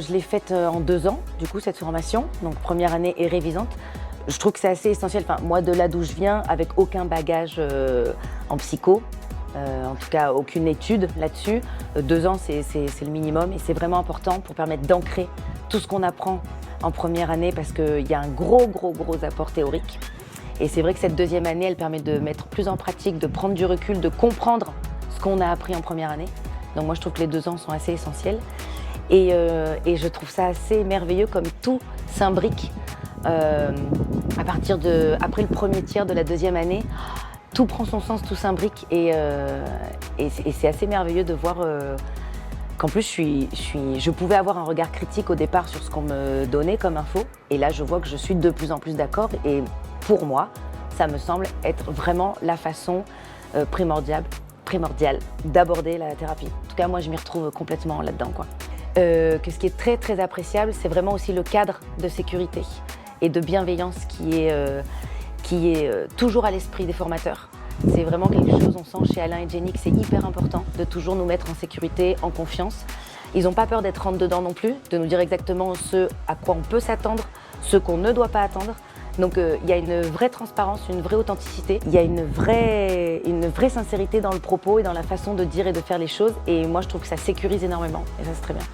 Je l'ai faite en 2 ans, du coup, cette formation, donc première année et révisante. Je trouve que c'est assez essentiel. Enfin, moi, de là d'où je viens, avec aucun bagage en psycho, en tout cas aucune étude là-dessus, 2 ans, c'est le minimum et c'est vraiment important pour permettre d'ancrer tout ce qu'on apprend en première année parce qu'il y a un gros apport théorique. Et c'est vrai que cette deuxième année, elle permet de mettre plus en pratique, de prendre du recul, de comprendre ce qu'on a appris en première année. Donc moi, je trouve que les 2 ans sont assez essentiels. Et je trouve ça assez merveilleux comme tout s'imbrique après le premier tiers de la deuxième année. Tout prend son sens, tout s'imbrique et c'est assez merveilleux de voir qu'en plus je pouvais avoir un regard critique au départ sur ce qu'on me donnait comme info et là je vois que je suis de plus en plus d'accord et pour moi ça me semble être vraiment la façon primordiale d'aborder la thérapie. En tout cas moi je m'y retrouve complètement là-dedans quoi. Que ce qui est très appréciable, c'est vraiment aussi le cadre de sécurité et de bienveillance qui est toujours à l'esprit des formateurs. C'est vraiment quelque chose, on sent chez Alain et Jenny que c'est hyper important de toujours nous mettre en sécurité, en confiance. Ils n'ont pas peur d'être rentre dedans non plus, de nous dire exactement ce à quoi on peut s'attendre, ce qu'on ne doit pas attendre. Donc il y a une vraie transparence, une vraie authenticité, il y a une vraie sincérité dans le propos et dans la façon de dire et de faire les choses et moi je trouve que ça sécurise énormément et ça c'est très bien.